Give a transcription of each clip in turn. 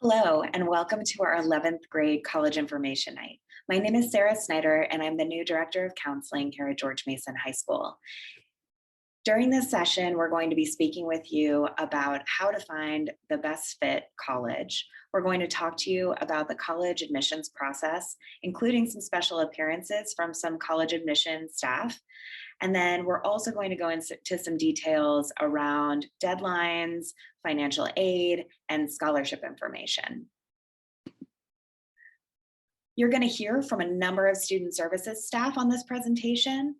Hello, and welcome to our 11th grade college information night. My name is Sarah Snyder, and I'm the new director of counseling here at George Mason High School. During this session, we're going to be speaking with you about how to find the best fit college. We're going to talk to you about the college admissions process, including some special appearances from some college admissions staff. And then we're also going to go into some details around deadlines, financial aid, and scholarship information. You're going to hear from a number of student services staff on this presentation.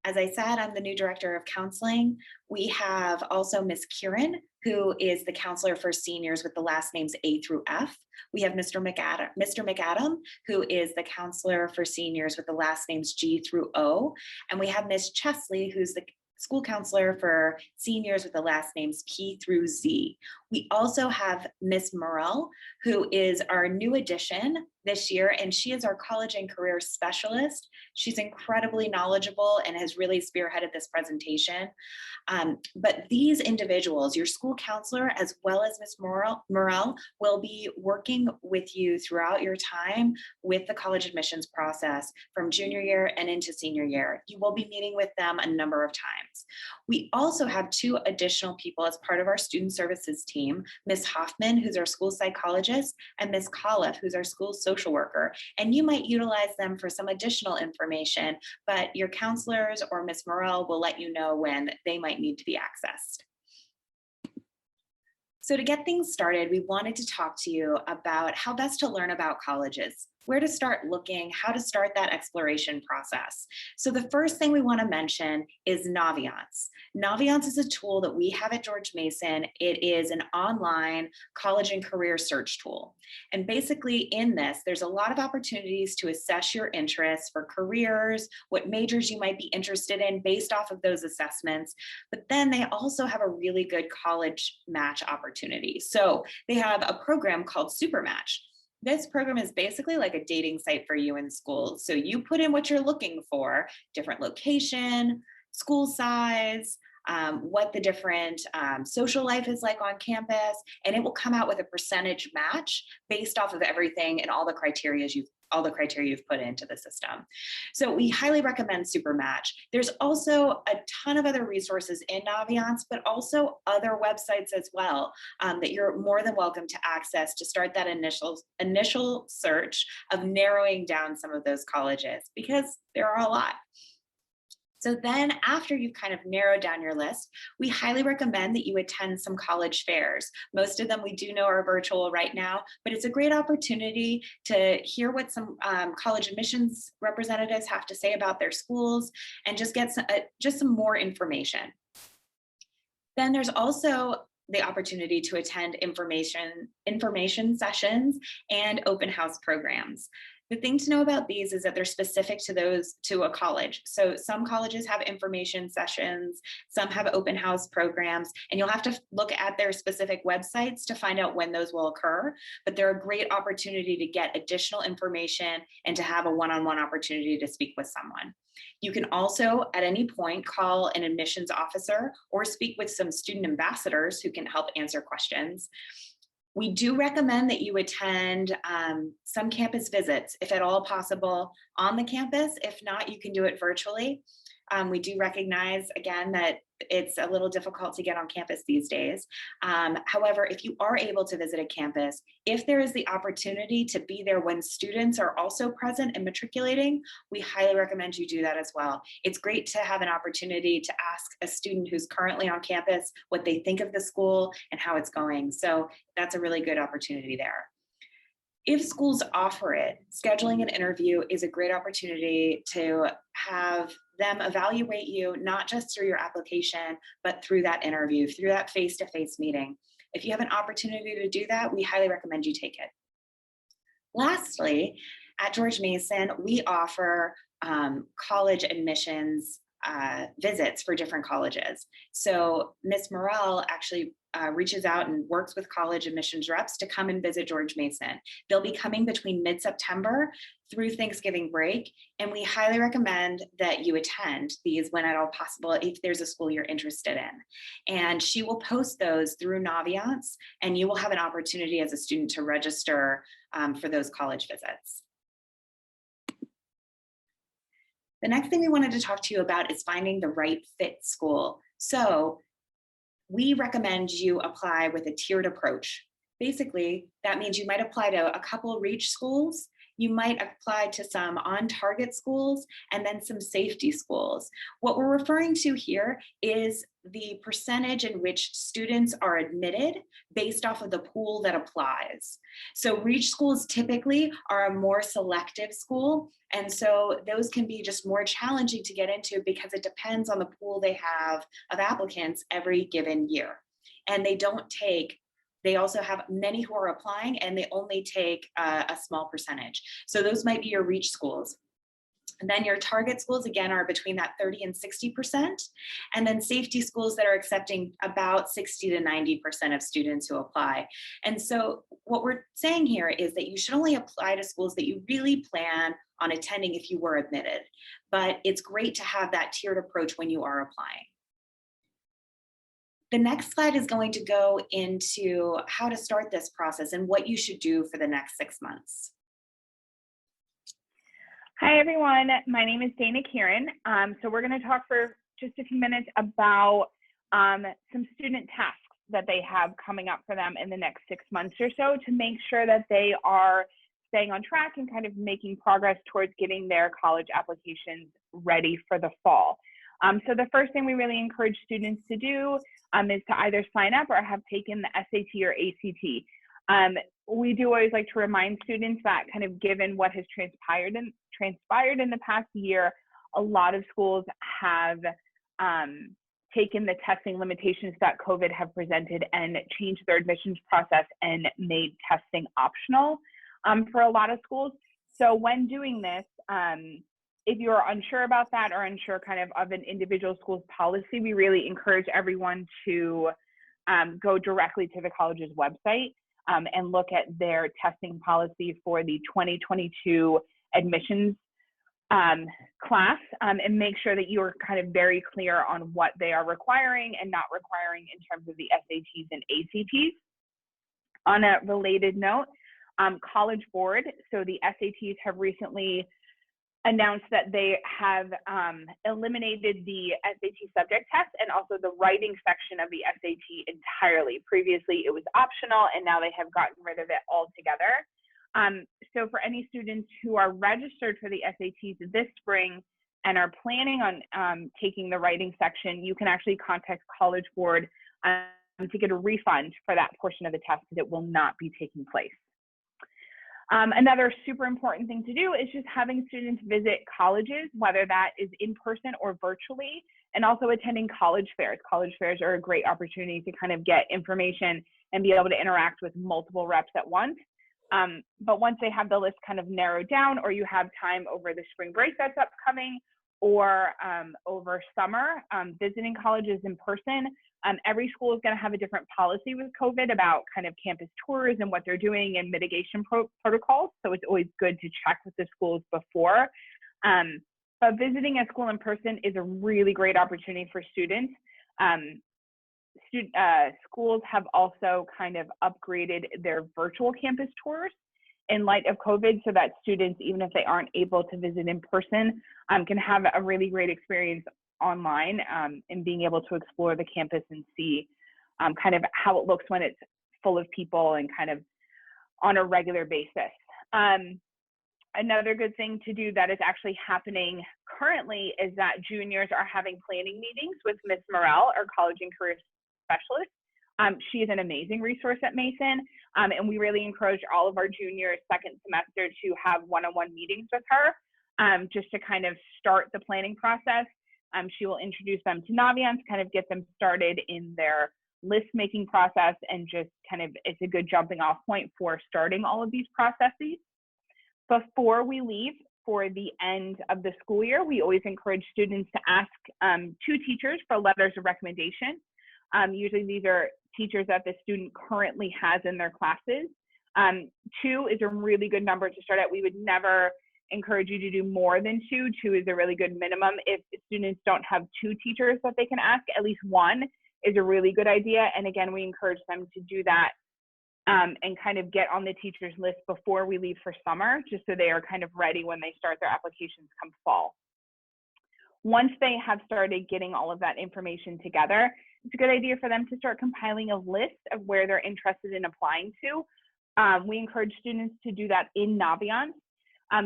As I said, I'm the new director of counseling. We have also Ms. Kieran, who is the counselor for seniors with the last names A through F. We have Mr. McAdam, who is the counselor for seniors with the last names G through O. And we have Ms. Chesley, who's the school counselor for seniors with the last names P through Z. We also have Ms. Morel, who is our new addition this year, and she is our college and career specialist. She's incredibly knowledgeable and has really spearheaded this presentation. But these individuals, your school counselor, as well as Ms. Morel, will be working with you throughout your time with the college admissions process from junior year and into senior year. You will be meeting with them a number of times. We also have two additional people as part of our student services team, Ms. Hoffman, who's our school psychologist, and Ms. Coliff, who's our school social worker. And you might utilize them for some additional information, but your counselors or Ms. Morel will let you know when they might need to be accessed. So to get things started, we wanted to talk to you about how best to learn about colleges, where to start looking, how to start that exploration process. So the first thing we want to mention is Naviance. Naviance is a tool that we have at George Mason. It is an online college and career search tool. And basically in this, there's a lot of opportunities to assess your interests for careers, what majors you might be interested in based off of those assessments. But then they also have a really good college match opportunity. So they have a program called Supermatch. This program is basically like a dating site for you in school. So you put in what you're looking for, different location, school size, what the different social life is like on campus, and it will come out with a percentage match based off of everything and all the criteria you've put into the system. So we highly recommend Supermatch. There's also a ton of other resources in Naviance, but also other websites as well that you're more than welcome to access to start that initial search of narrowing down some of those colleges, because there are a lot. So then after you've kind of narrowed down your list, we highly recommend that you attend some college fairs. Most of them we do know are virtual right now, but it's a great opportunity to hear what some college admissions representatives have to say about their schools and just get some more information. Then there's also the opportunity to attend information sessions and open house programs. The thing to know about these is that they're specific to a college. So some colleges have information sessions, some have open house programs, and you'll have to look at their specific websites to find out when those will occur. But they're a great opportunity to get additional information and to have a one-on-one opportunity to speak with someone. You can also, at any point, call an admissions officer or speak with some student ambassadors who can help answer questions. We do recommend that you attend some campus visits, if at all possible, on the campus. If not, you can do it virtually. We do recognize, again, that it's a little difficult to get on campus these days. However, if you are able to visit a campus, if there is the opportunity to be there when students are also present and matriculating, we highly recommend you do that as well. It's great to have an opportunity to ask a student who's currently on campus what they think of the school and how it's going. So that's a really good opportunity there. If schools offer it, scheduling an interview is a great opportunity to have them evaluate you, not just through your application, but through that interview, through that face-to-face meeting. If you have an opportunity to do that, we highly recommend you take it. Lastly, at George Mason, we offer college admissions visits for different colleges. So Miss Morrell actually reaches out and works with college admissions reps to come and visit George Mason. They'll be coming between mid-September through Thanksgiving break, and we highly recommend that you attend these when at all possible if there's a school you're interested in. And she will post those through Naviance, and you will have an opportunity as a student to register for those college visits. The next thing we wanted to talk to you about is finding the right fit school. So we recommend you apply with a tiered approach. Basically, that means you might apply to a couple reach schools, you might apply to some on-target schools, and then some safety schools. What we're referring to here is the percentage in which students are admitted based off of the pool that applies. So reach schools typically are a more selective school, and so those can be just more challenging to get into because it depends on the pool they have of applicants every given year. And they also have many who are applying, and they only take a small percentage. So those might be your reach schools. And then your target schools, again, are between that 30 and 60%. And then safety schools that are accepting about 60 to 90% of students who apply. And so what we're saying here is that you should only apply to schools that you really plan on attending if you were admitted. But it's great to have that tiered approach when you are applying. The next slide is going to go into how to start this process and what you should do for the next 6 months. Hi, everyone. My name is Dana Kieran. So we're going to talk for just a few minutes about some student tasks that they have coming up for them in the next 6 months or so to make sure that they are staying on track and kind of making progress towards getting their college applications ready for the fall. So the first thing we really encourage students to do is to either sign up or have taken the SAT or ACT. We do always like to remind students that kind of given what has transpired in the past year, a lot of schools have taken the testing limitations that COVID have presented and changed their admissions process and made testing optional for a lot of schools. So when doing this, if you're unsure about that or unsure kind of an individual school's policy, we really encourage everyone to go directly to the college's website and look at their testing policy for the 2022 admissions class and make sure that you're kind of very clear on what they are requiring and not requiring in terms of the SATs and ACTs. On a related note, College Board, so the SATs have recently announced that they have eliminated the SAT subject test and also the writing section of the SAT entirely. Previously, it was optional, and now they have gotten rid of it altogether. So for any students who are registered for the SATs this spring and are planning on taking the writing section, you can actually contact College Board to get a refund for that portion of the test because it will not be taking place. Another super important thing to do is just having students visit colleges, whether that is in person or virtually, and also attending college fairs. College fairs are a great opportunity to kind of get information and be able to interact with multiple reps at once. But once they have the list kind of narrowed down, or you have time over the spring break that's upcoming, or over summer, visiting colleges in person, every school is going to have a different policy with COVID about kind of campus tours and what they're doing and mitigation protocols. So it's always good to check with the schools before. But visiting a school in person is a really great opportunity for students. Schools have also kind of upgraded their virtual campus tours in light of COVID so that students, even if they aren't able to visit in person, can have a really great experience online and being able to explore the campus and see kind of how it looks when it's full of people and kind of on a regular basis. Another good thing to do that is actually happening currently is that juniors are having planning meetings with Ms. Morrell, our college and career specialist. She is an amazing resource at Mason, and we really encourage all of our juniors second semester to have one-on-one meetings with her just to kind of start the planning process. She will introduce them to Naviance, kind of get them started in their list making process, and just kind of it's a good jumping off point for starting all of these processes. Before we leave, for the end of the school year, we always encourage students to ask 2 teachers for letters of recommendation. Usually these are teachers that the student currently has in their classes. 2 is a really good number to start at. We would never encourage you to do more than 2. 2 is a really good minimum. If students don't have 2 teachers that they can ask, at least 1 is a really good idea. And again, we encourage them to do that and kind of get on the teacher's list before we leave for summer, just so they are kind of ready when they start their applications come fall. Once they have started getting all of that information together, it's a good idea for them to start compiling a list of where they're interested in applying to. We encourage students to do that in Naviance.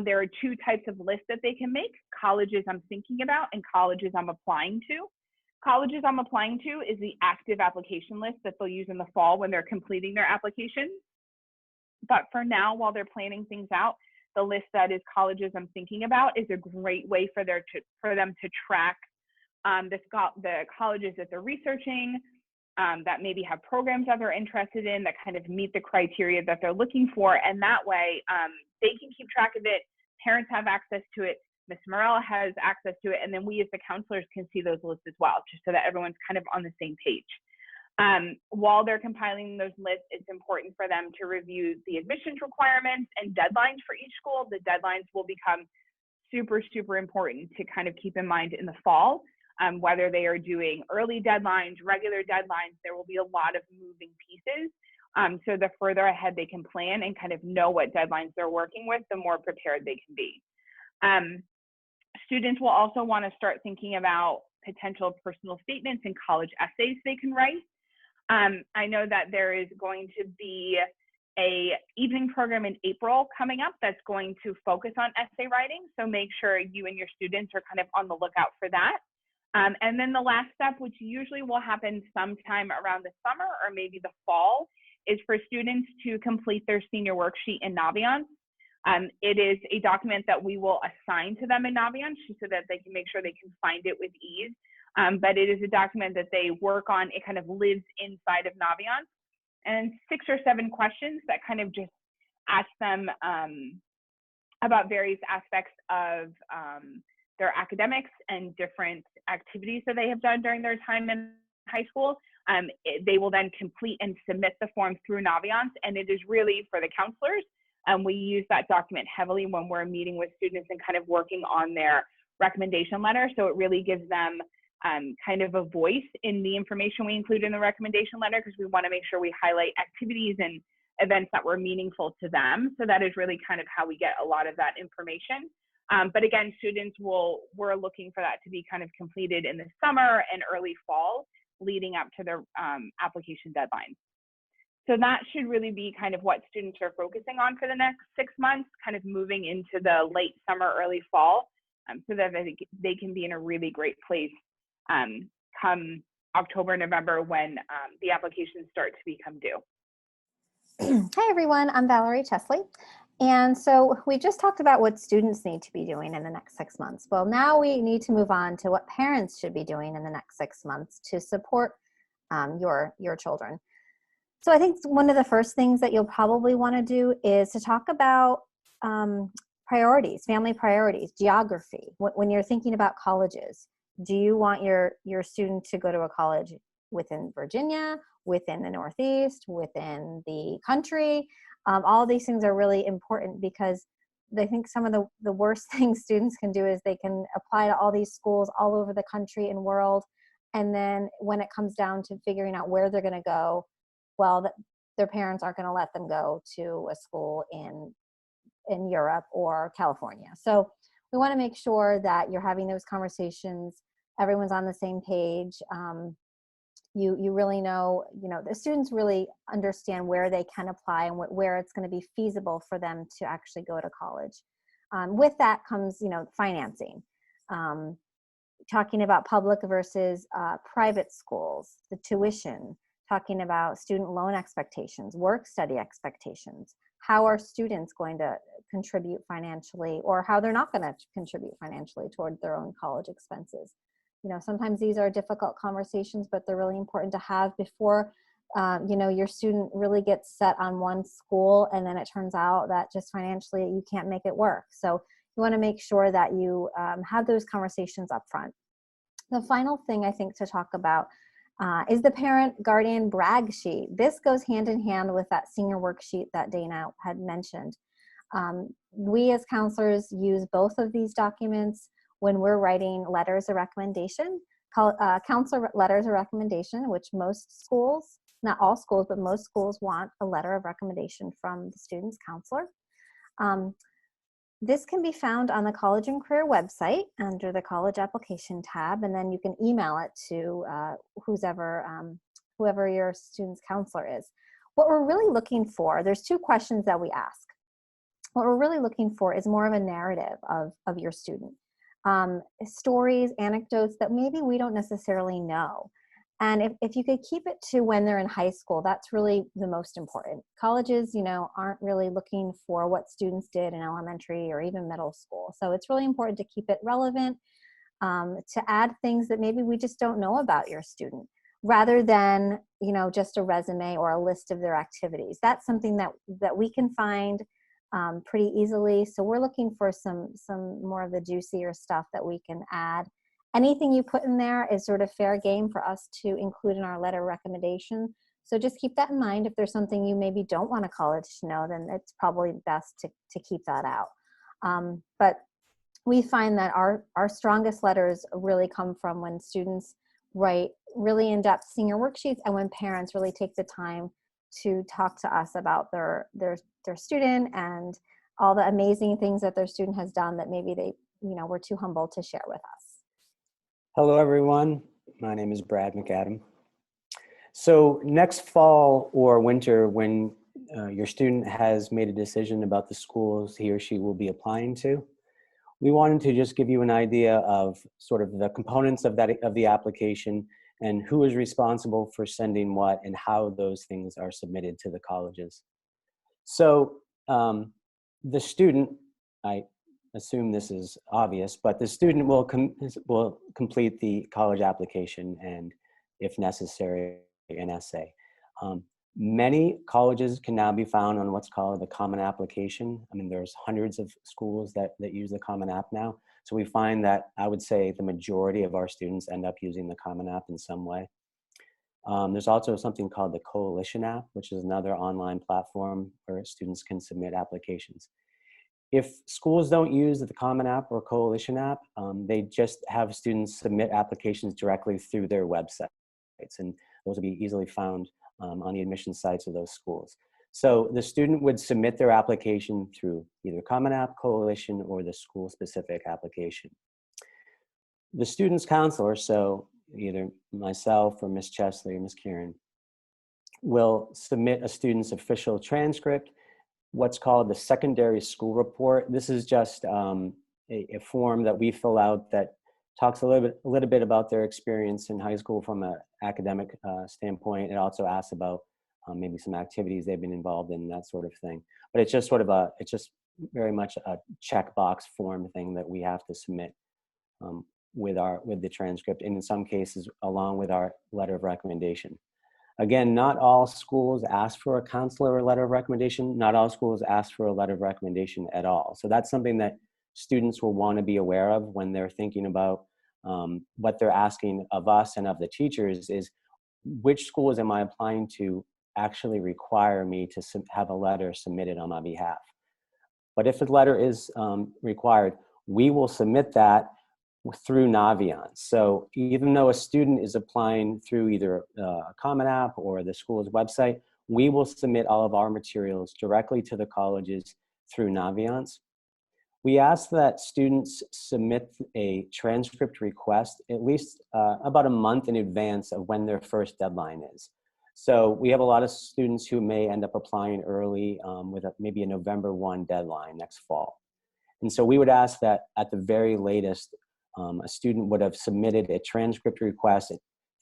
There are 2 types of lists that they can make: colleges I'm thinking about and colleges I'm applying to. Colleges I'm applying to is the active application list that they'll use in the fall when they're completing their applications. But for now, while they're planning things out, the list that is colleges I'm thinking about is a great way for them to track the colleges that they're researching, that maybe have programs that they're interested in that kind of meet the criteria that they're looking for. And that way they can keep track of it. Parents have access to it. Ms. Morella has access to it. And then we as the counselors can see those lists as well, just so that everyone's kind of on the same page. While they're compiling those lists, it's important for them to review the admissions requirements and deadlines for each school. The deadlines will become super, super important to kind of keep in mind in the fall. Whether they are doing early deadlines, regular deadlines, there will be a lot of moving pieces. So the further ahead they can plan and kind of know what deadlines they're working with, the more prepared they can be. Students will also want to start thinking about potential personal statements and college essays they can write. I know that there is going to be an evening program in April coming up that's going to focus on essay writing. So make sure you and your students are kind of on the lookout for that. And then the last step, which usually will happen sometime around the summer or maybe the fall, is for students to complete their senior worksheet in Naviance. It is a document that we will assign to them in Naviance so that they can make sure they can find it with ease. But it is a document that they work on. It kind of lives inside of Naviance. And 6 or 7 questions that kind of just ask them about various aspects of their academics and different activities that they have done during their time in high school. They will then complete and submit the form through Naviance, and it is really for the counselors. We use that document heavily when we're meeting with students and kind of working on their recommendation letter. So it really gives them kind of a voice in the information we include in the recommendation letter, because we want to make sure we highlight activities and events that were meaningful to them. So that is really kind of how we get a lot of that information. But again, we're looking for that to be kind of completed in the summer and early fall, leading up to their application deadline. So that should really be kind of what students are focusing on for the next 6 months, kind of moving into the late summer, early fall, so that they can be in a really great place come October, November, when the applications start to become due. Hi, everyone. I'm Valerie Chesley. And so we just talked about what students need to be doing in the next 6 months. Well, now we need to move on to what parents should be doing in the next 6 months to support your children. So I think one of the first things that you'll probably want to do is to talk about priorities, family priorities, geography. When you're thinking about colleges, do you want your student to go to a college within Virginia, within the Northeast, within the country? All these things are really important, because I think some of the worst things students can do is they can apply to all these schools all over the country and world. And then when it comes down to figuring out where they're going to go, well, their parents aren't going to let them go to a school in Europe or California. So we want to make sure that you're having those conversations. Everyone's on the same page. You really know, the students really understand where they can apply and where it's going to be feasible for them to actually go to college. With that comes, financing. Talking about public versus private schools, the tuition, talking about student loan expectations, work study expectations. How are students going to contribute financially, or how they're not going to contribute financially toward their own college expenses? Sometimes these are difficult conversations, but they're really important to have before, your student really gets set on one school and then it turns out that just financially you can't make it work. So You want to make sure that you have those conversations up front. The final thing I think to talk about is the parent guardian brag sheet. This goes hand in hand with that senior worksheet that Dana had mentioned. We as counselors use both of these documents when we're writing letters of recommendation, counselor letters of recommendation, which most schools, not all schools, but most schools want a letter of recommendation from the student's counselor. This can be found on the College and Career website under the College Application tab, and then you can email it to whoever your student's counselor is. What we're really looking for, there's two questions that we ask. What we're really looking for is more of a narrative of your student. Stories, anecdotes that maybe we don't necessarily know. And if you could keep it to when they're in high school, that's really the most important. Colleges, aren't really looking for what students did in elementary or even middle school. So it's really important to keep it relevant, to add things that maybe we just don't know about your student, rather than, just a resume or a list of their activities. That's something that we can find pretty easily. So we're looking for some more of the juicier stuff that we can add. Anything you put in there is sort of fair game for us to include in our letter recommendation. So just keep that in mind. If there's something you maybe don't want a college to know, then it's probably best to keep that out. But we find that our strongest letters really come from when students write really in-depth senior worksheets and when parents really take the time to talk to us about their student and all the amazing things that their student has done that maybe they were too humble to share with us. Hello, everyone. My name is Brad McAdam. So next fall or winter, when your student has made a decision about the schools he or she will be applying to, we wanted to just give you an idea of sort of the components of the application and who is responsible for sending what and how those things are submitted to the colleges. So the student, I assume this is obvious, but the student will complete the college application and, if necessary, an essay. Many colleges can now be found on what's called the Common Application. I mean, there's hundreds of schools that use the Common App now. So we find that, I would say, the majority of our students end up using the Common App in some way. There's also something called the Coalition app, which is another online platform where students can submit applications. If schools don't use the Common App or Coalition app, they just have students submit applications directly through their websites, and those will be easily found on the admission sites of those schools. So the student would submit their application through either Common App, Coalition, or the school-specific application. The student's counselor, so either myself or Ms. Chesley or Ms. Kieran, will submit a student's official transcript, what's called the secondary school report. This is just a form that we fill out that talks a little bit about their experience in high school from an academic standpoint. It also asks about maybe some activities they've been involved in, that sort of thing. But it's just sort of it's just very much a checkbox form thing that we have to submit with the transcript, and in some cases along with our letter of recommendation. Again, not all schools ask for a counselor or letter of recommendation. Not all schools ask for a letter of recommendation at all. So that's something that students will want to be aware of when they're thinking about what they're asking of us and of the teachers is, which schools am I applying to actually require me to have a letter submitted on my behalf? But if a letter is required, we will submit that through Naviance. So even though a student is applying through either a Common App or the school's website, we will submit all of our materials directly to the colleges through Naviance. We ask that students submit a transcript request at least about a month in advance of when their first deadline is. So we have a lot of students who may end up applying early with maybe a November 1 deadline next fall. And so we would ask that at the very latest, a student would have submitted a transcript request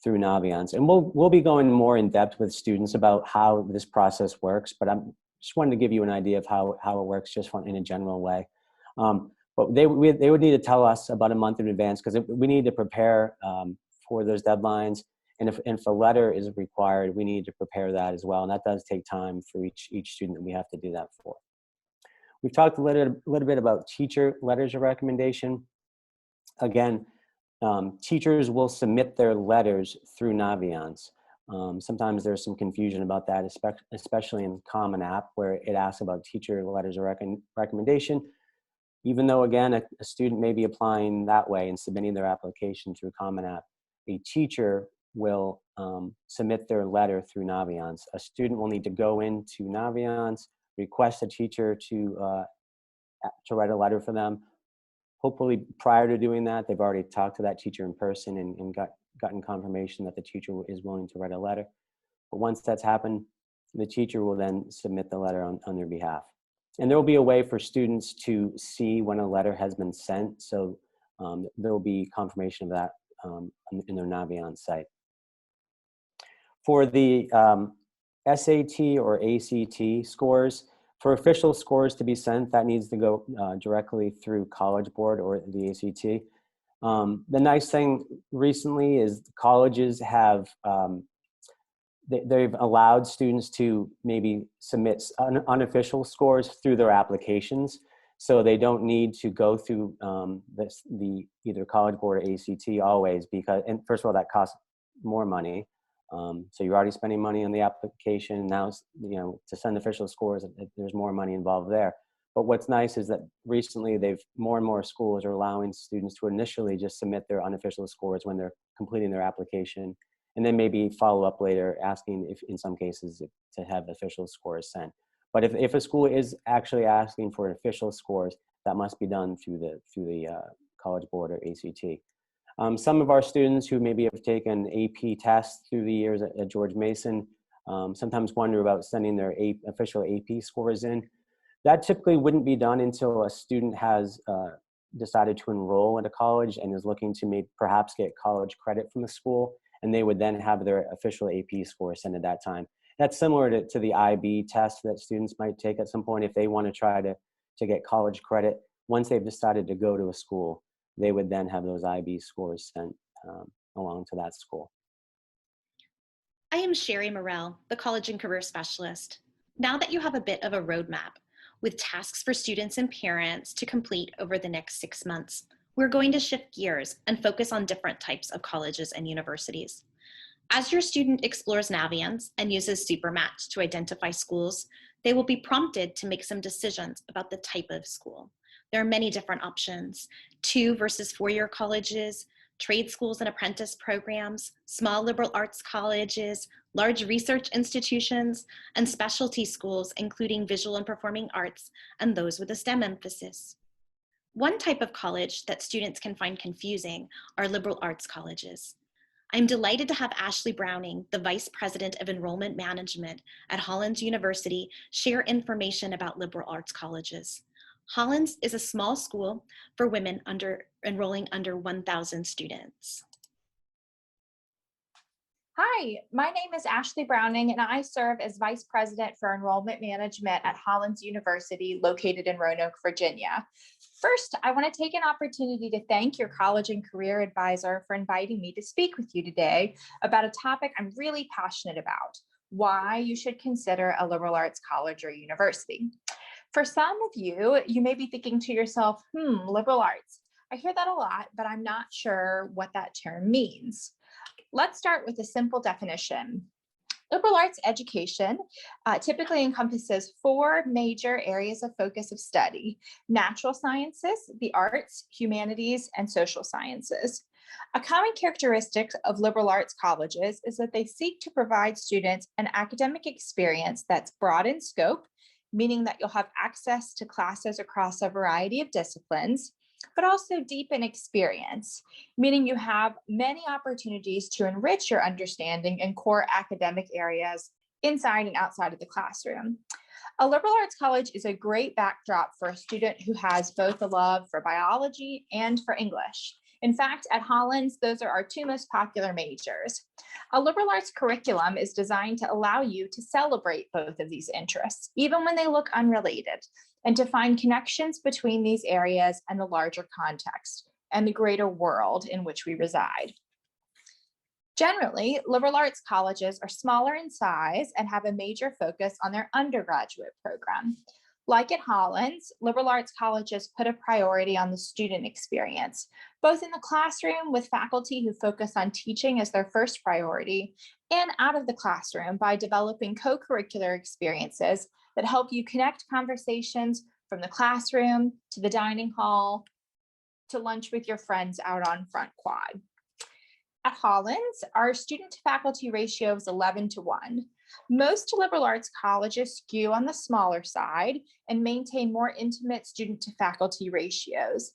through Naviance. And we'll be going more in depth with students about how this process works, but I'm just wanting to give you an idea of how it works just in a general way. But they would need to tell us about a month in advance, because we need to prepare for those deadlines. And if a letter is required, we need to prepare that as well. And that does take time for each student that we have to do that for. We've talked a little bit about teacher letters of recommendation. Again, teachers will submit their letters through Naviance. Sometimes there's some confusion about that, especially in Common App, where it asks about teacher letters of recommendation. Even though, again, a student may be applying that way and submitting their application through Common App, a teacher will submit their letter through Naviance. A student will need to go into Naviance, request a teacher to write a letter for them. Hopefully, prior to doing that, they've already talked to that teacher in person and gotten confirmation that the teacher is willing to write a letter. But once that's happened, the teacher will then submit the letter on their behalf. And there will be a way for students to see when a letter has been sent. So there will be confirmation of that in their Naviance site. For the SAT or ACT scores, for official scores to be sent, that needs to go directly through College Board or the ACT. The nice thing recently is colleges have they've allowed students to maybe submit unofficial scores through their applications, so they don't need to go through the either College Board or ACT always, because, and first of all, that costs more money. So you're already spending money on the application. Now, to send official scores, there's more money involved there. But what's nice is that recently more and more schools are allowing students to initially just submit their unofficial scores when they're completing their application, and then maybe follow up later asking if, in some cases, to have official scores sent. But if a school is actually asking for official scores, that must be done through the College Board or ACT. Some of our students who maybe have taken AP tests through the years at George Mason sometimes wonder about sending their official AP scores in. That typically wouldn't be done until a student has decided to enroll at a college and is looking to perhaps get college credit from the school, and they would then have their official AP score sent at that time. That's similar to the IB test that students might take at some point if they want to try to get college credit. Once they've decided to go to a school, they would then have those IB scores sent along to that school. I am Sherry Morell, the College and Career Specialist. Now that you have a bit of a roadmap with tasks for students and parents to complete over the next 6 months, we're going to shift gears and focus on different types of colleges and universities. As your student explores Naviance and uses Supermatch to identify schools, they will be prompted to make some decisions about the type of school. There are many different options: 2 versus 4-year colleges, trade schools and apprentice programs, small liberal arts colleges, large research institutions, and specialty schools, including visual and performing arts, and those with a STEM emphasis. One type of college that students can find confusing are liberal arts colleges. I'm delighted to have Ashley Browning, the Vice President of Enrollment Management at Hollins University, share information about liberal arts colleges. Hollins is a small school for women enrolling under 1,000 students. Hi, my name is Ashley Browning, and I serve as Vice President for Enrollment Management at Hollins University, located in Roanoke, Virginia. First, I want to take an opportunity to thank your College and Career Advisor for inviting me to speak with you today about a topic I'm really passionate about: why you should consider a liberal arts college or university. For some of you, you may be thinking to yourself, liberal arts. I hear that a lot, but I'm not sure what that term means. Let's start with a simple definition. Liberal arts education typically encompasses 4 major areas of focus of study: natural sciences, the arts, humanities, and social sciences. A common characteristic of liberal arts colleges is that they seek to provide students an academic experience that's broad in scope, meaning that you'll have access to classes across a variety of disciplines, but also deep in experience, meaning you have many opportunities to enrich your understanding in core academic areas inside and outside of the classroom. A liberal arts college is a great backdrop for a student who has both a love for biology and for English. In fact, at Hollins, those are our 2 most popular majors. A liberal arts curriculum is designed to allow you to celebrate both of these interests, even when they look unrelated, and to find connections between these areas and the larger context and the greater world in which we reside. Generally, liberal arts colleges are smaller in size and have a major focus on their undergraduate program. Like at Hollins, liberal arts colleges put a priority on the student experience, both in the classroom with faculty who focus on teaching as their first priority, and out of the classroom by developing co-curricular experiences that help you connect conversations from the classroom to the dining hall to lunch with your friends out on Front Quad. At Hollins, our student to faculty ratio is 11:1. Most liberal arts colleges skew on the smaller side and maintain more intimate student to faculty ratios.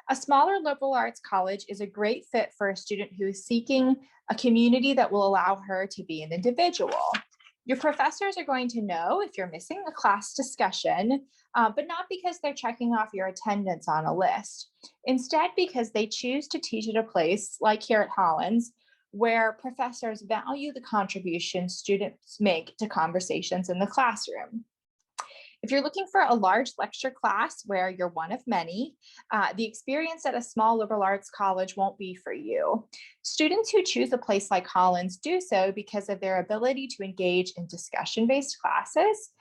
A smaller liberal arts college is a great fit for a student who is seeking a community that will allow her to be an individual. Your professors are going to know if you're missing a class discussion, but not because they're checking off your attendance on a list. Instead, because they choose to teach at a place like here at Hollins, where professors value the contributions students make to conversations in the classroom. If you're looking for a large lecture class where you're one of many, the experience at a small liberal arts college won't be for you. Students who choose a place like Hollins do so because of their ability to engage in discussion-based classes.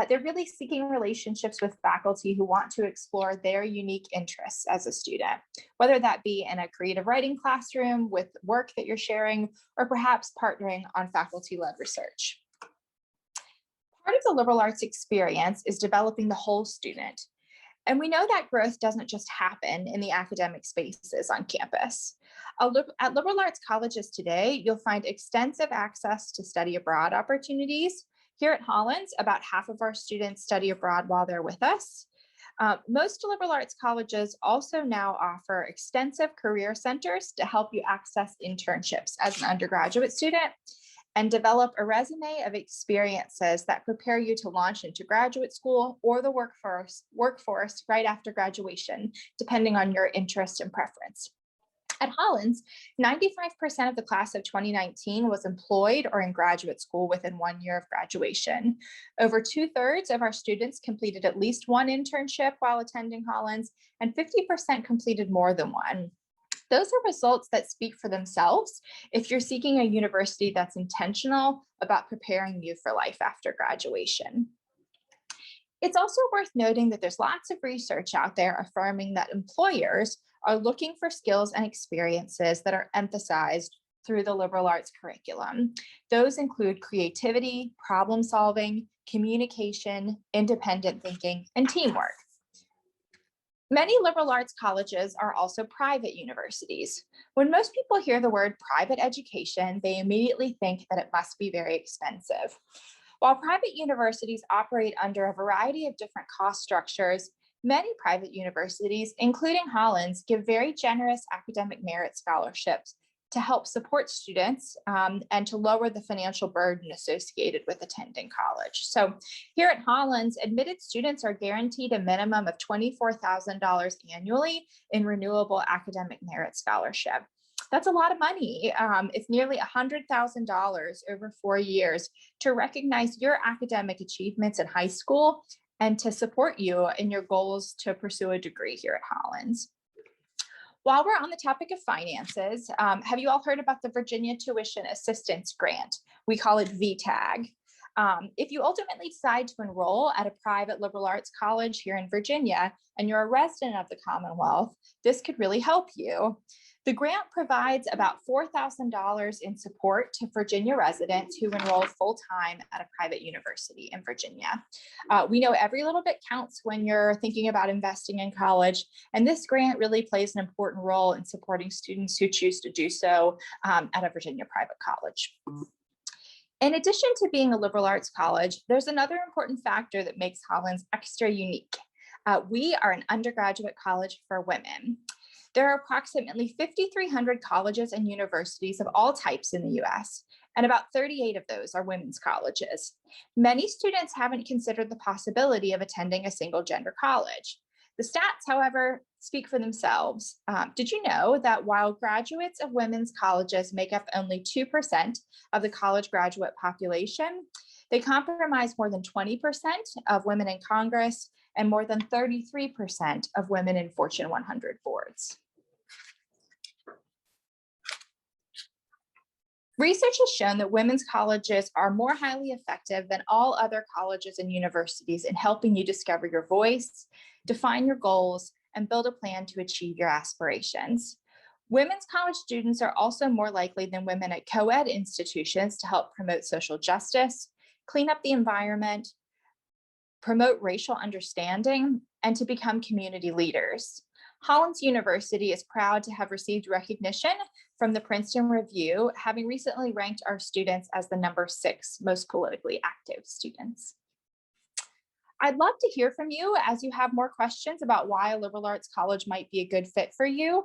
They're really seeking relationships with faculty who want to explore their unique interests as a student, whether that be in a creative writing classroom with work that you're sharing, or perhaps partnering on faculty-led research. Part of the liberal arts experience is developing the whole student. And we know that growth doesn't just happen in the academic spaces on campus. At liberal arts colleges today, you'll find extensive access to study abroad opportunities. Here at Hollins, about half of our students study abroad while they're with us. Most liberal arts colleges also now offer extensive career centers to help you access internships as an undergraduate student and develop a resume of experiences that prepare you to launch into graduate school or the workforce right after graduation, depending on your interest and preference. At Hollins, 95% of the class of 2019 was employed or in graduate school within 1 year of graduation. Over 2/3 of our students completed at least one internship while attending Hollins, and 50% completed more than one. Those are results that speak for themselves if you're seeking a university that's intentional about preparing you for life after graduation. It's also worth noting that there's lots of research out there affirming that employers are looking for skills and experiences that are emphasized through the liberal arts curriculum. Those include creativity, problem solving, communication, independent thinking, and teamwork. Many liberal arts colleges are also private universities. When most people hear the word private education, they immediately think that it must be very expensive. While private universities operate under a variety of different cost structures, many private universities, including Hollins, give very generous academic merit scholarships to help support students and to lower the financial burden associated with attending college. So here at Hollins, admitted students are guaranteed a minimum of $24,000 annually in renewable academic merit scholarship. That's a lot of money. It's nearly $100,000 over 4 years to recognize your academic achievements in high school and to support you in your goals to pursue a degree here at Hollins. While we're on the topic of finances, have you all heard about the Virginia Tuition Assistance Grant? We call it VTAG. If you ultimately decide to enroll at a private liberal arts college here in Virginia and you're a resident of the Commonwealth, this could really help you. The grant provides about $4,000 in support to Virginia residents who enroll full-time at a private university in Virginia. We know every little bit counts when you're thinking about investing in college, and this grant really plays an important role in supporting students who choose to do so at a Virginia private college. In addition to being a liberal arts college, there's another important factor that makes Hollins extra unique. We are an undergraduate college for women. There are approximately 5,300 colleges and universities of all types in the US, and about 38 of those are women's colleges. Many students haven't considered the possibility of attending a single gender college. The stats, however, speak for themselves. Did you know that while graduates of women's colleges make up only 2% of the college graduate population, they comprise more than 20% of women in Congress and more than 33% of women in Fortune 100 boards. Research has shown that women's colleges are more highly effective than all other colleges and universities in helping you discover your voice, define your goals, and build a plan to achieve your aspirations. Women's college students are also more likely than women at co-ed institutions to help promote social justice, clean up the environment, promote racial understanding, and to become community leaders. Hollins University is proud to have received recognition from the Princeton Review, having recently ranked our students as the number 6 most politically active students. I'd love to hear from you as you have more questions about why a liberal arts college might be a good fit for you,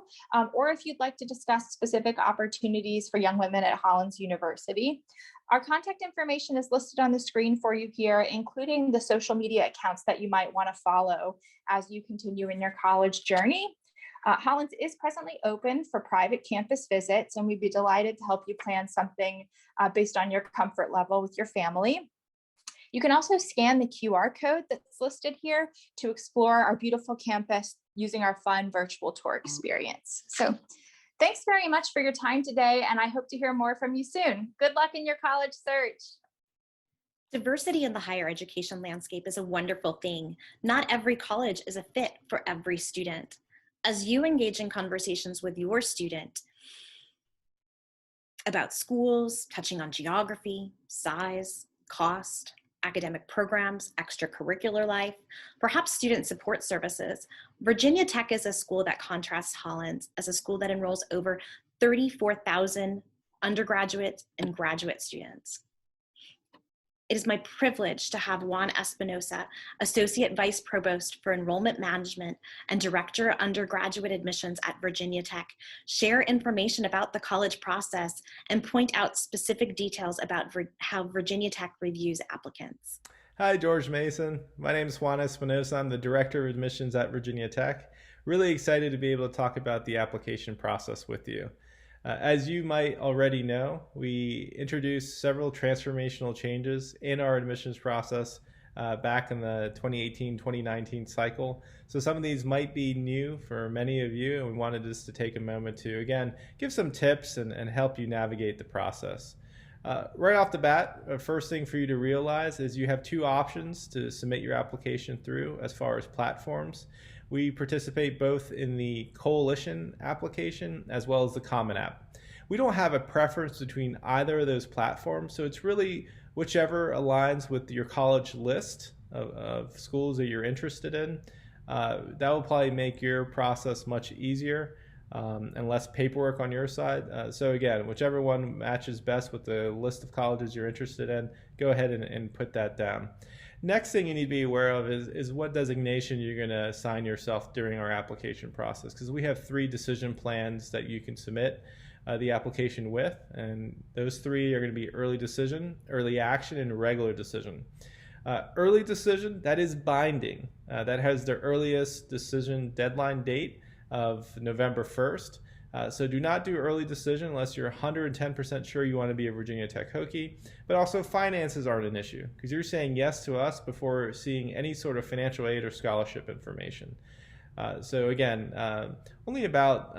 or if you'd like to discuss specific opportunities for young women at Hollins University. Our contact information is listed on the screen for you here, including the social media accounts that you might want to follow as you continue in your college journey. Hollins is presently open for private campus visits, and we'd be delighted to help you plan something based on your comfort level with your family. You can also scan the QR code that's listed here to explore our beautiful campus using our fun virtual tour experience. So thanks very much for your time today, and I hope to hear more from you soon. Good luck in your college search. Diversity in the higher education landscape is a wonderful thing. Not every college is a fit for every student. As you engage in conversations with your student about schools, touching on geography, size, cost, academic programs, extracurricular life, perhaps student support services, Virginia Tech is a school that contrasts Hollins as a school that enrolls over 34,000 undergraduate and graduate students. It is my privilege to have Juan Espinosa, Associate Vice Provost for Enrollment Management and Director Undergraduate Admissions at Virginia Tech, share information about the college process and point out specific details about how Virginia Tech reviews applicants. Hi, George Mason. My name is Juan Espinosa. I'm the Director of Admissions at Virginia Tech. Really excited to be able to talk about the application process with you. As you might already know, we introduced several transformational changes in our admissions process back in the 2018-2019 cycle. So some of these might be new for many of you, and we wanted just to take a moment to, again, give some tips and help you navigate the process. Right off the bat, first thing for you to realize is you have 2 options to submit your application through as far as platforms. We participate both in the Coalition application as well as the Common App. We don't have a preference between either of those platforms, so it's really whichever aligns with your college list of schools that you're interested in. That will probably make your process much easier and less paperwork on your side. So again, whichever one matches best with the list of colleges you're interested in, go ahead and put that down. Next thing you need to be aware of is what designation you're going to assign yourself during our application process, because we have 3 decision plans that you can submit the application with, and those 3 are going to be early decision, early action, and regular decision. Early decision, that is binding. That has the earliest decision deadline date of November 1st. So do not do early decision unless you're 110% sure you want to be a Virginia Tech Hokie. But also finances aren't an issue because you're saying yes to us before seeing any sort of financial aid or scholarship information. So again, only about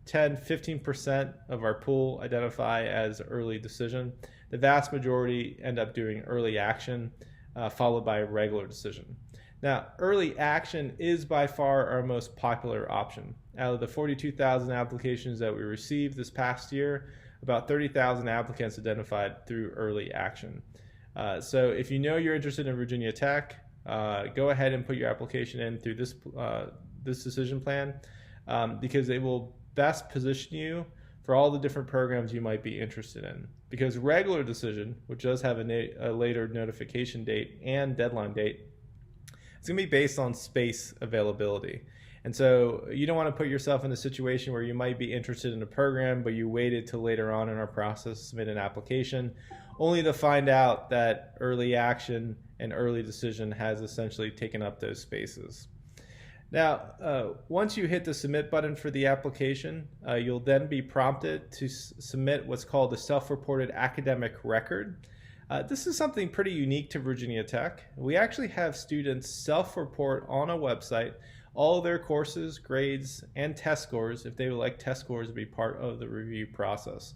10-15% of our pool identify as early decision. The vast majority end up doing early action followed by a regular decision. Now, early action is by far our most popular option. Out of the 42,000 applications that we received this past year, about 30,000 applicants identified through early action. So if you know you're interested in Virginia Tech, go ahead and put your application in through this decision plan because it will best position you for all the different programs you might be interested in. Because regular decision, which does have a later notification date and deadline date, it's going to be based on space availability. And so you don't want to put yourself in a situation where you might be interested in a program, but you waited till later on in our process to submit an application, only to find out that early action and early decision has essentially taken up those spaces. Now, once you hit the submit button for the application, you'll then be prompted to submit what's called a self-reported academic record. This is something pretty unique to Virginia Tech. We actually have students self-report on a website all of their courses, grades, and test scores if they would like test scores to be part of the review process.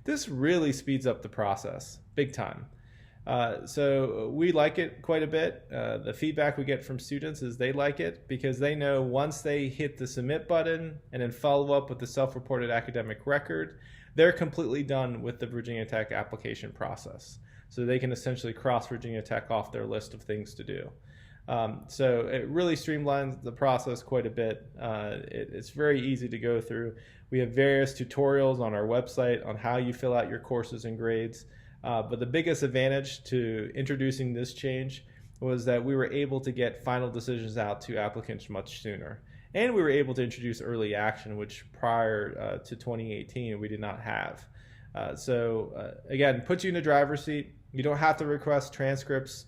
This really speeds up the process big time. So we like it quite a bit. The feedback we get from students is they like it because they know once they hit the submit button and then follow up with the self-reported academic record, they're completely done with the Virginia Tech application process. So they can essentially cross Virginia Tech off their list of things to do. So it really streamlines the process quite a bit. It's very easy to go through. We have various tutorials on our website on how you fill out your courses and grades. But the biggest advantage to introducing this change was that we were able to get final decisions out to applicants much sooner. And we were able to introduce early action, which prior to 2018 we did not have. Again, puts you in the driver's seat. You don't have to request transcripts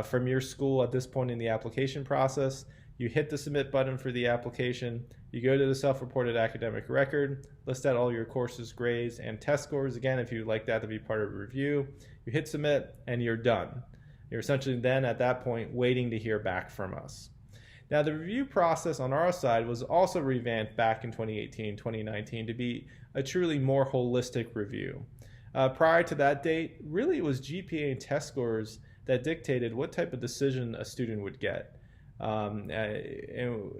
from your school at this point in the application process. You hit the submit button for the application. You go to the self-reported academic record, list out all your courses, grades, and test scores. Again, if you'd like that to be part of a review, you hit submit and you're done. You're essentially then at that point waiting to hear back from us. Now, the review process on our side was also revamped back in 2018, 2019 to be a truly more holistic review. Prior to that date, really it was GPA and test scores that dictated what type of decision a student would get. And,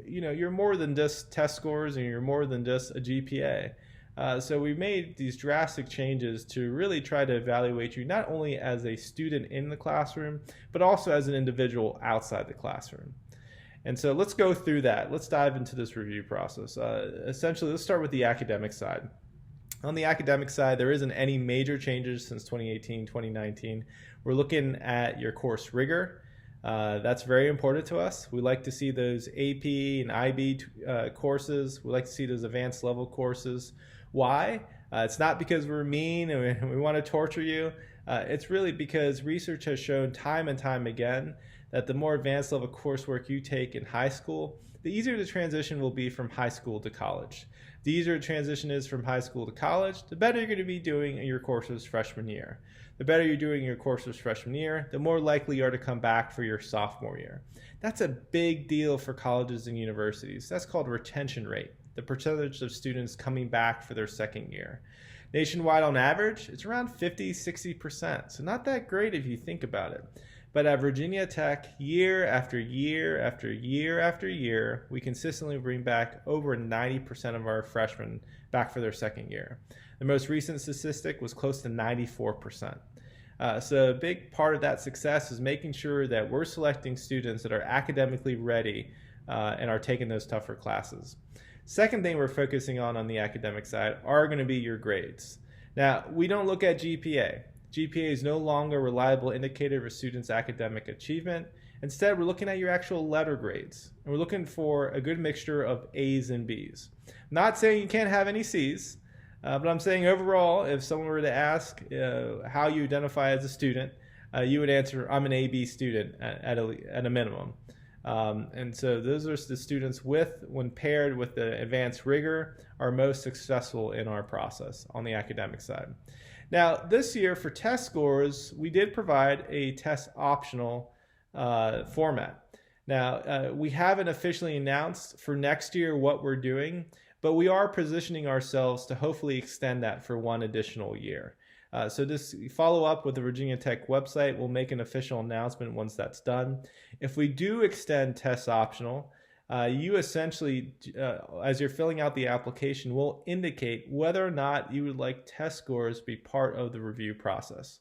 you're more than just test scores and you're more than just a GPA. So we made these drastic changes to really try to evaluate you not only as a student in the classroom, but also as an individual outside the classroom. And so let's go through that. Let's dive into this review process. Essentially, let's start with the academic side. On the academic side, there isn't any major changes since 2018, 2019. We're looking at your course rigor. That's very important to us. We like to see those AP and IB courses. We like to see those advanced level courses. Why? It's not because we're mean and we want to torture you. It's really because research has shown time and time again that the more advanced level coursework you take in high school, the easier the transition will be from high school to college. The easier the transition is from high school to college, the better you're going to be doing in your courses freshman year. The better you're doing in your courses freshman year, the more likely you are to come back for your sophomore year. That's a big deal for colleges and universities. That's called retention rate, the percentage of students coming back for their second year. Nationwide on average, it's around 50-60%, so not that great if you think about it. But at Virginia Tech, year after year after year after year, we consistently bring back over 90% of our freshmen back for their second year. The most recent statistic was close to 94%. So a big part of that success is making sure that we're selecting students that are academically ready and are taking those tougher classes. Second thing we're focusing on the academic side are going to be your grades. Now, we don't look at GPA. GPA is no longer a reliable indicator of a student's academic achievement. Instead, we're looking at your actual letter grades. And we're looking for a good mixture of A's and B's. I'm not saying you can't have any C's, but I'm saying overall, if someone were to ask how you identify as a student, you would answer, I'm an AB student at a minimum. And so those are the students when paired with the advanced rigor, are most successful in our process on the academic side. Now, this year for test scores, we did provide a test optional format. Now, we haven't officially announced for next year what we're doing, but we are positioning ourselves to hopefully extend that for one additional year. So just follow up with the Virginia Tech website. We'll make an official announcement once that's done. If we do extend tests optional, you essentially, as you're filling out the application, will indicate whether or not you would like test scores be part of the review process.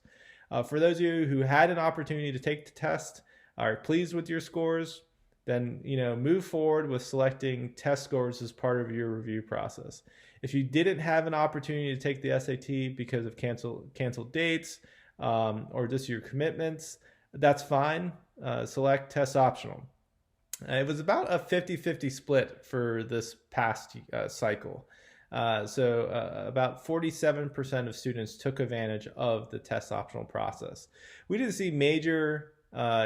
For those of you who had an opportunity to take the test, are pleased with your scores, then move forward with selecting test scores as part of your review process. If you didn't have an opportunity to take the SAT because of canceled dates or just your commitments, that's fine. Select test optional. It was about a 50-50 split for this past cycle. So about 47% of students took advantage of the test optional process. We didn't see major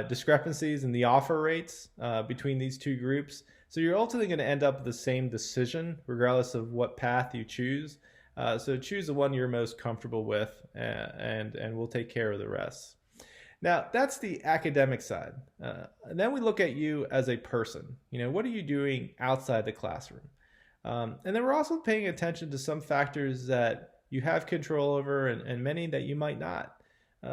discrepancies in the offer rates between these two groups. So you're ultimately going to end up with the same decision regardless of what path you choose. So choose the one you're most comfortable with and we'll take care of the rest. Now, that's the academic side. And then we look at you as a person. What are you doing outside the classroom? And then we're also paying attention to some factors that you have control over and many that you might not.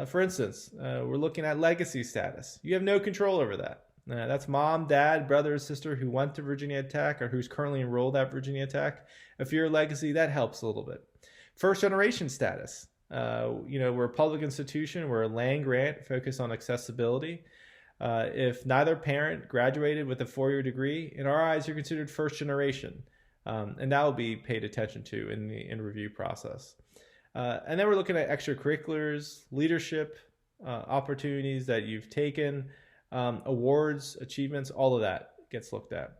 For instance, we're looking at legacy status. You have no control over that. That's mom, dad, brother, sister who went to Virginia Tech or who's currently enrolled at Virginia Tech. If you're a legacy, that helps a little bit. First generation status. We're a public institution. We're a land grant focused on accessibility. If neither parent graduated with a 4-year degree, in our eyes, you're considered first generation. And that will be paid attention to in the review process. And then we're looking at extracurriculars, leadership opportunities that you've taken, awards, achievements, all of that gets looked at.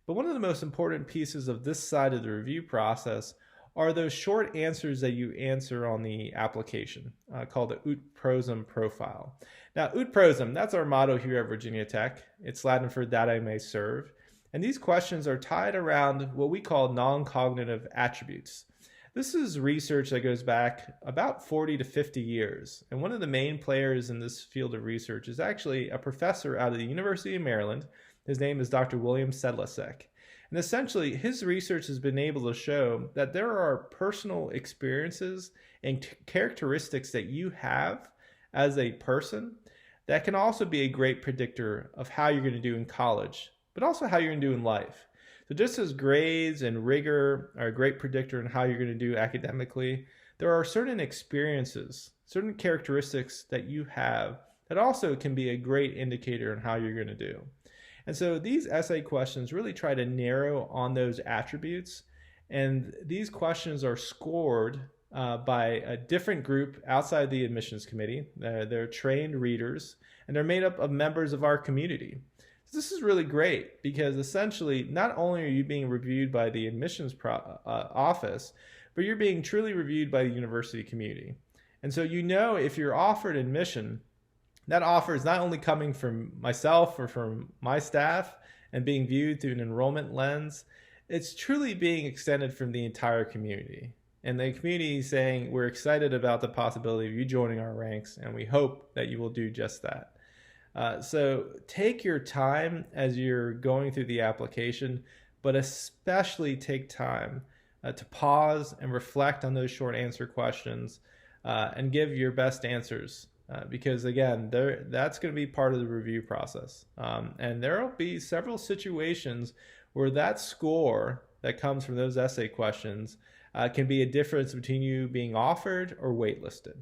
But one of the most important pieces of this side of the review process are those short answers that you answer on the application, called the ut prosum profile. Now, ut prosum, that's our motto here at Virginia Tech. It's Latin for that I may serve. And these questions are tied around what we call non-cognitive attributes. This is research that goes back about 40 to 50 years. And one of the main players in this field of research is actually a professor out of the University of Maryland. His name is Dr. William Sedlacek. And essentially, his research has been able to show that there are personal experiences and characteristics that you have as a person that can also be a great predictor of how you're going to do in college, but also how you're going to do in life. So just as grades and rigor are a great predictor in how you're going to do academically, there are certain experiences, certain characteristics that you have that also can be a great indicator in how you're going to do. And so these essay questions really try to narrow on those attributes. And these questions are scored by a different group outside the admissions committee. They're trained readers, and they're made up of members of our community. So this is really great because essentially not only are you being reviewed by the admissions office, but you're being truly reviewed by the university community. And so if you're offered admission, that offer is not only coming from myself or from my staff and being viewed through an enrollment lens, it's truly being extended from the entire community. And the community is saying, we're excited about the possibility of you joining our ranks, and we hope that you will do just that. So take your time as you're going through the application, but especially take time to pause and reflect on those short answer questions and give your best answers. Because again, that's going to be part of the review process. And there will be several situations where that score that comes from those essay questions can be a difference between you being offered or waitlisted.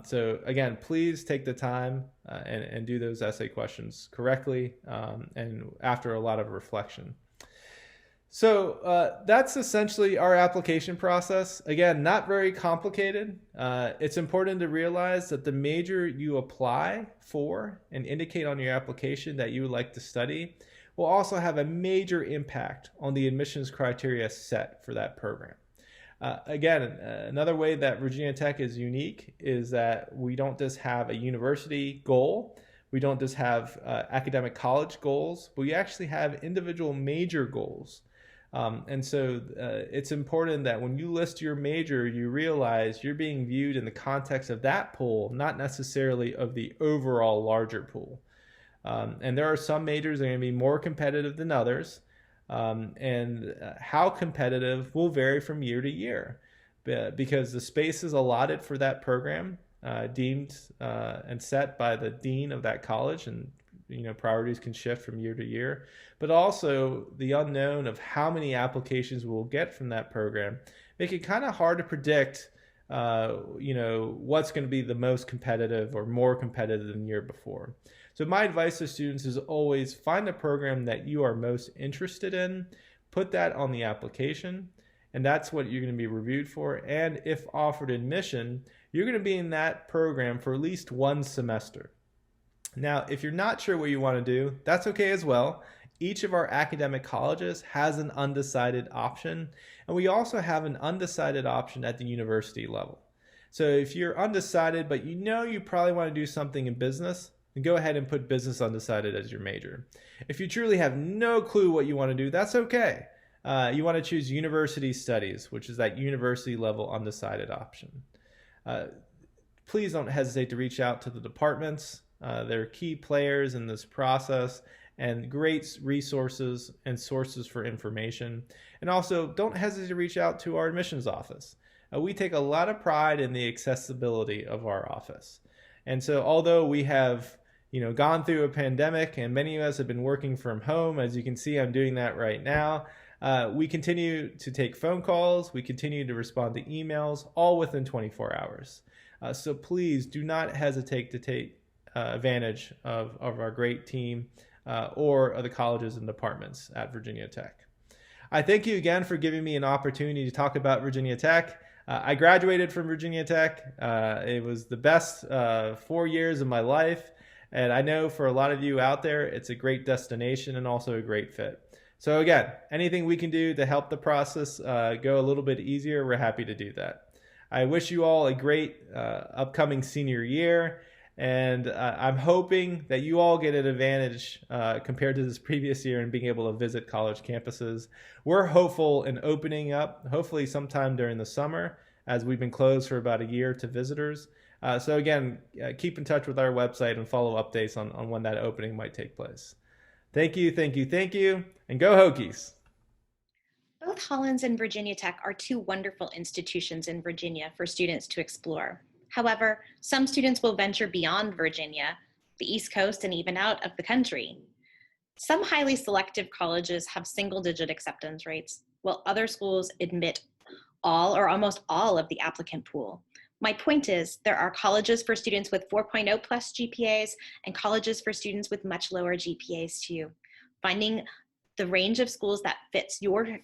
So again, please take the time and do those essay questions correctly and after a lot of reflection. So that's essentially our application process. Again, not very complicated. It's important to realize that the major you apply for and indicate on your application that you would like to study will also have a major impact on the admissions criteria set for that program. Again, another way that Virginia Tech is unique is that we don't just have a university goal. We don't just have academic college goals, but we actually have individual major goals. And so it's important that when you list your major, you realize you're being viewed in the context of that pool, not necessarily of the overall larger pool. And there are some majors that are going to be more competitive than others. And how competitive will vary from year to year because the space is allotted for that program, deemed and set by the dean of that college, and priorities can shift from year to year, but also the unknown of how many applications we'll get from that program make it kind of hard to predict what's going to be the most competitive or more competitive than the year before. So my advice to students is always find a program that you are most interested in, put that on the application, and that's what you're going to be reviewed for. And if offered admission, you're going to be in that program for at least one semester. Now, if you're not sure what you want to do, that's okay as well. Each of our academic colleges has an undecided option, and we also have an undecided option at the university level. So if you're undecided, but you probably want to do something in business, then go ahead and put business undecided as your major. If you truly have no clue what you want to do, that's okay. You want to choose university studies, which is that university level undecided option. Please don't hesitate to reach out to the departments. They're key players in this process and great resources and sources for information. And also, don't hesitate to reach out to our admissions office. we take a lot of pride in the accessibility of our office. And so although we have gone through a pandemic and many of us have been working from home, as you can see, I'm doing that right now. We continue to take phone calls. We continue to respond to emails, all within 24 hours. So please do not hesitate to take advantage of our great team or of the colleges and departments at Virginia Tech. I thank you again for giving me an opportunity to talk about Virginia Tech. I graduated from Virginia Tech. It was the best 4 years of my life. And I know for a lot of you out there, it's a great destination and also a great fit. So again, anything we can do to help the process go a little bit easier, we're happy to do that. I wish you all a great upcoming senior year. And I'm hoping that you all get an advantage compared to this previous year in being able to visit college campuses. We're hopeful in opening up, hopefully sometime during the summer, as we've been closed for about a year to visitors. So again, keep in touch with our website and follow updates on when that opening might take place. Thank you, thank you, thank you, and go Hokies! Both Hollins and Virginia Tech are two wonderful institutions in Virginia for students to explore. However, some students will venture beyond Virginia, the East Coast, and even out of the country. Some highly selective colleges have single-digit acceptance rates, while other schools admit all or almost all of the applicant pool. My point is, there are colleges for students with 4.0 plus GPAs and colleges for students with much lower GPAs too. Finding the range of schools that fits your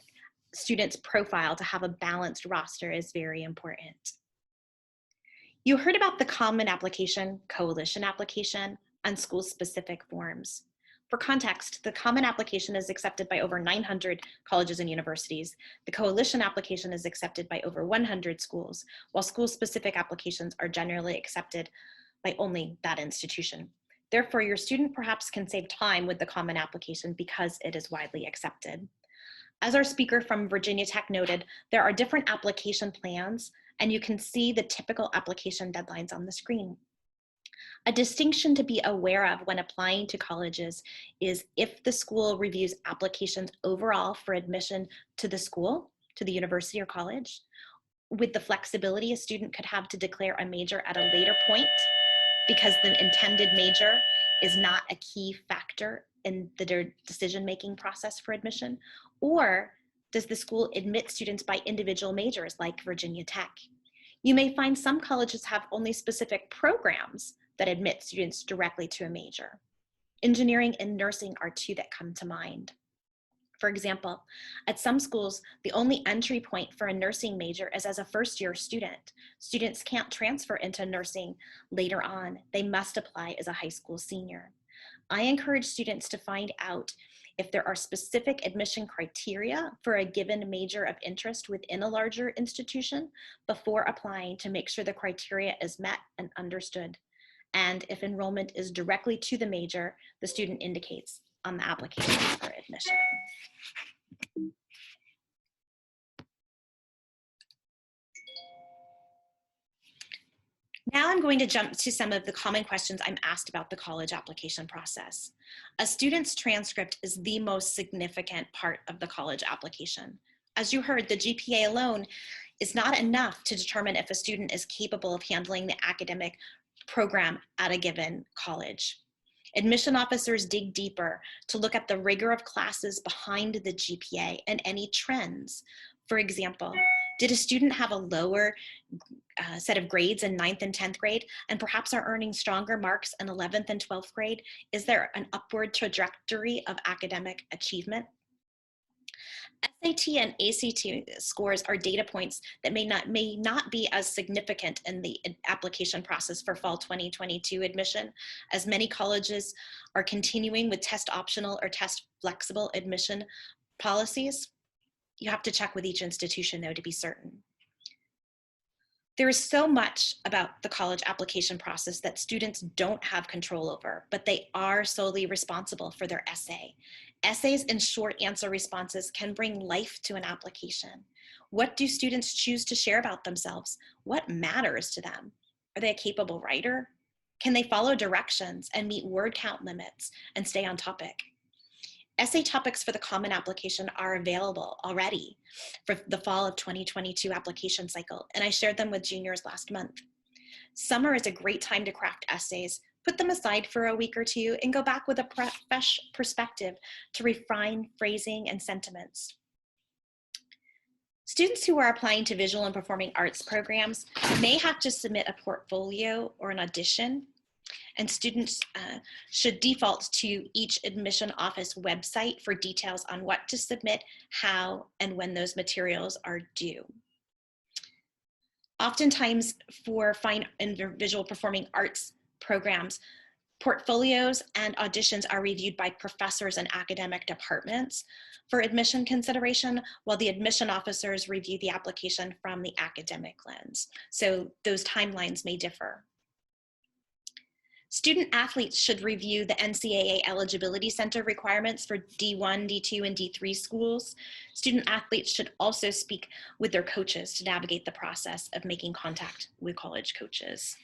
student's profile to have a balanced roster is very important. You heard about the Common Application, Coalition Application, and school-specific forms. For context, the Common Application is accepted by over 900 colleges and universities. The Coalition Application is accepted by over 100 schools, while school-specific applications are generally accepted by only that institution. Therefore, your student perhaps can save time with the Common Application because it is widely accepted. As our speaker from Virginia Tech noted, there are different application plans, and you can see the typical application deadlines on the screen. A distinction to be aware of when applying to colleges is if the school reviews applications overall for admission to the school, to the university or college, with the flexibility a student could have to declare a major at a later point because the intended major is not a key factor in the decision-making process for admission, or does the school admit students by individual majors like Virginia Tech? You may find some colleges have only specific programs that admit students directly to a major. Engineering and nursing are two that come to mind. For example, at some schools, the only entry point for a nursing major is as a first-year student. Students can't transfer into nursing later on. They must apply as a high school senior. I encourage students to find out if there are specific admission criteria for a given major of interest within a larger institution before applying to make sure the criteria is met and understood. And if enrollment is directly to the major, the student indicates on the application for admission. Now I'm going to jump to some of the common questions I'm asked about the college application process. A student's transcript is the most significant part of the college application. As you heard, the GPA alone is not enough to determine if a student is capable of handling the academic program at a given college. Admission officers dig deeper to look at the rigor of classes behind the GPA and any trends. For example, did a student have a lower set of grades in 9th and 10th grade and perhaps are earning stronger marks in 11th and 12th grade? Is there an upward trajectory of academic achievement? SAT and ACT scores are data points that may not be as significant in the application process for fall 2022 admission, as many colleges are continuing with test optional or test flexible admission policies. You have to check with each institution though to be certain. There is so much about the college application process that students don't have control over, but they are solely responsible for their essay. Essays and short answer responses can bring life to an application. What do students choose to share about themselves? What matters to them? Are they a capable writer? Can they follow directions and meet word count limits and stay on topic? Essay topics for the Common Application are available already for the fall of 2022 application cycle, and I shared them with juniors last month. Summer is a great time to craft essays. Put them aside for a week or two and go back with a fresh perspective to refine phrasing and sentiments. Students who are applying to visual and performing arts programs may have to submit a portfolio or an audition, and students should default to each admission office website for details on what to submit, how, and when those materials are due. Oftentimes for fine and visual performing arts programs, portfolios and auditions are reviewed by professors and academic departments for admission consideration, while the admission officers review the application from the academic lens. So those timelines may differ. Student athletes should review the NCAA Eligibility Center requirements for D1, D2, and D3 schools. Student athletes should also speak with their coaches to navigate the process of making contact with college coaches.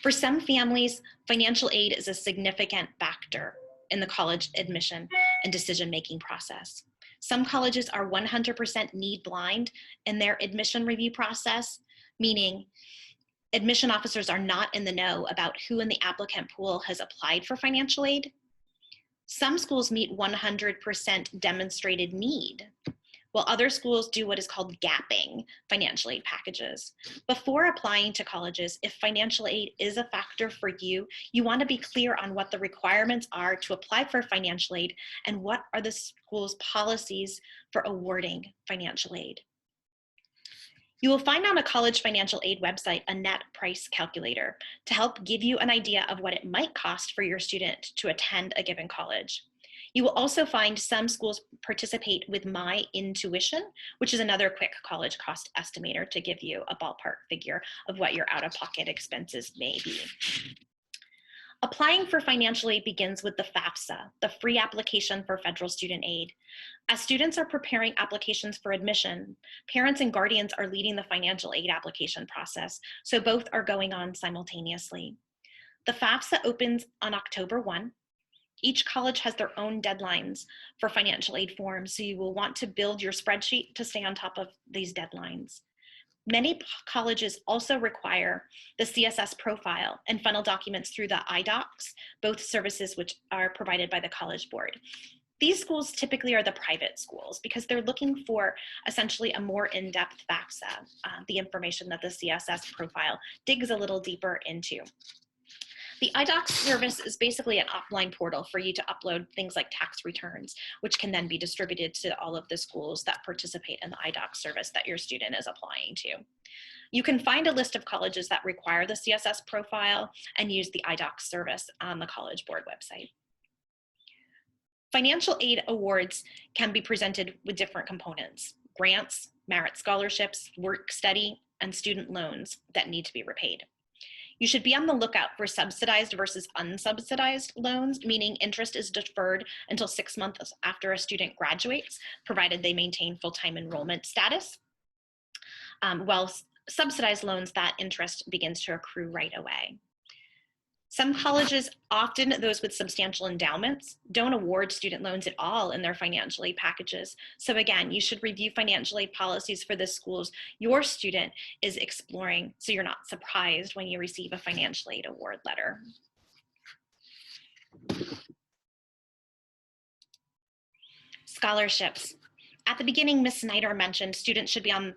For some families, financial aid is a significant factor in the college admission and decision-making process. Some colleges are 100% need blind in their admission review process, meaning admission officers are not in the know about who in the applicant pool has applied for financial aid. Some schools meet 100% demonstrated need, while other schools do what is called gapping financial aid packages. Before applying to colleges, if financial aid is a factor for you, you want to be clear on what the requirements are to apply for financial aid and what are the school's policies for awarding financial aid. You will find on a college financial aid website a net price calculator to help give you an idea of what it might cost for your student to attend a given college. You will also find some schools participate with My Intuition, which is another quick college cost estimator to give you a ballpark figure of what your out-of-pocket expenses may be. Applying for financial aid begins with the FAFSA, the Free Application for Federal Student Aid. As students are preparing applications for admission, parents and guardians are leading the financial aid application process, so both are going on simultaneously. The FAFSA opens on October 1. Each college has their own deadlines for financial aid forms, so you will want to build your spreadsheet to stay on top of these deadlines. Many colleges also require the CSS profile and funnel documents through the iDocs, both services which are provided by the College Board. These schools typically are the private schools because they're looking for essentially a more in-depth FAFSA, the information that the CSS profile digs a little deeper into. The iDocs service is basically an offline portal for you to upload things like tax returns, which can then be distributed to all of the schools that participate in the iDocs service that your student is applying to. You can find a list of colleges that require the CSS profile and use the iDocs service on the College Board website. Financial aid awards can be presented with different components: grants, merit scholarships, work study, and student loans that need to be repaid. You should be on the lookout for subsidized versus unsubsidized loans, meaning interest is deferred until 6 months after a student graduates, provided they maintain full-time enrollment status, while subsidized loans, that interest begins to accrue right away. Some colleges, often those with substantial endowments, don't award student loans at all in their financial aid packages. So again, you should review financial aid policies for the schools your student is exploring so you're not surprised when you receive a financial aid award letter. Scholarships. At the beginning, Ms. Snyder mentioned students should be on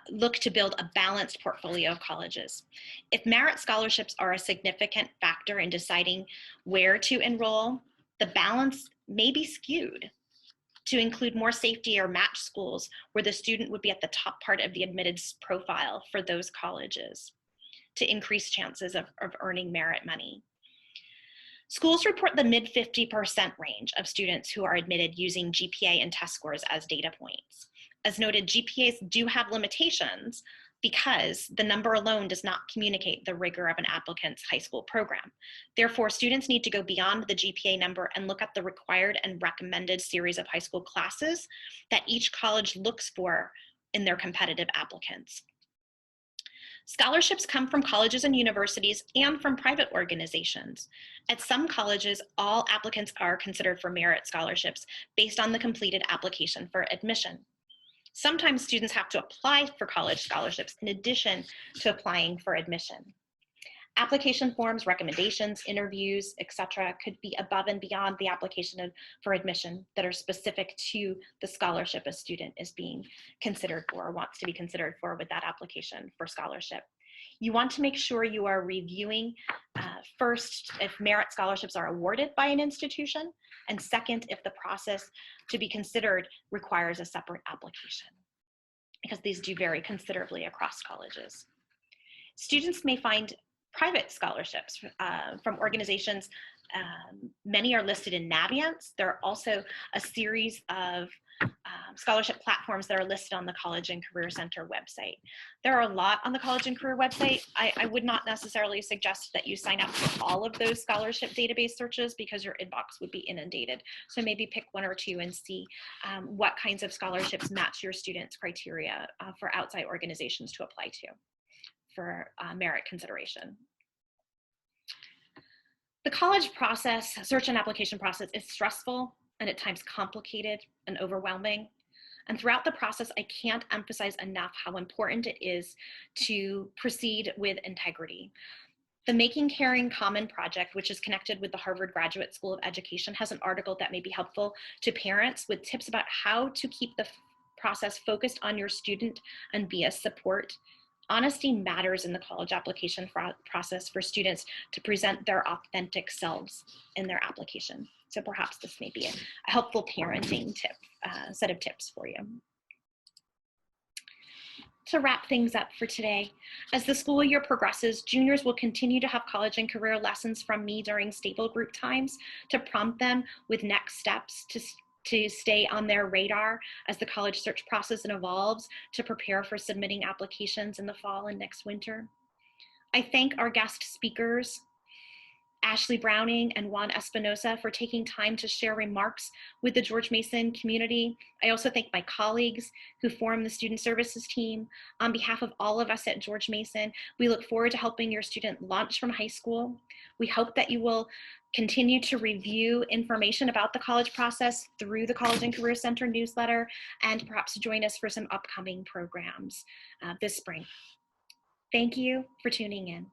look to build a balanced portfolio of colleges. If merit scholarships are a significant factor in deciding where to enroll, the balance may be skewed to include more safety or match schools where the student would be at the top part of the admitted profile for those colleges to increase chances of earning merit money. Schools report the mid 50% range of students who are admitted using GPA and test scores as data points. As noted, GPAs do have limitations because the number alone does not communicate the rigor of an applicant's high school program. Therefore, students need to go beyond the GPA number and look at the required and recommended series of high school classes that each college looks for in their competitive applicants. Scholarships come from colleges and universities and from private organizations. At some colleges, all applicants are considered for merit scholarships based on the completed application for admission. Sometimes students have to apply for college scholarships in addition to applying for admission. Application forms, recommendations, interviews, etc. could be above and beyond the application for admission that are specific to the scholarship a student is being considered for or wants to be considered for with that application for scholarship. You want to make sure you are reviewing first if merit scholarships are awarded by an institution, and second if the process to be considered requires a separate application, because these do vary considerably across colleges. Students may find private scholarships from organizations. Many are listed in Naviance. There are also a series of scholarship platforms that are listed on the College and Career Center website. There are a lot on the College and Career website. I would not necessarily suggest that you sign up for all of those scholarship database searches because your inbox would be inundated. So maybe pick one or two and see what kinds of scholarships match your students' criteria for outside organizations to apply to for merit consideration. The college process, search and application process, is stressful and at times complicated and overwhelming. And throughout the process, I can't emphasize enough how important it is to proceed with integrity. The Making Caring Common project, which is connected with the Harvard Graduate School of Education, has an article that may be helpful to parents with tips about how to keep the process focused on your student and be a support. Honesty matters in the college application process for students to present their authentic selves in their application. So perhaps this may be a helpful parenting tip, set of tips for you. To wrap things up for today, as the school year progresses, juniors will continue to have college and career lessons from me during stable group times to prompt them with next steps to stay on their radar as the college search process evolves to prepare for submitting applications in the fall and next winter. I thank our guest speakers, Ashley Browning and Juan Espinosa, for taking time to share remarks with the George Mason community. I also thank my colleagues who form the Student Services team. On behalf of all of us at George Mason, we look forward to helping your student launch from high school. We hope that you will continue to review information about the college process through the College and Career Center newsletter, and perhaps join us for some upcoming programs this spring. Thank you for tuning in.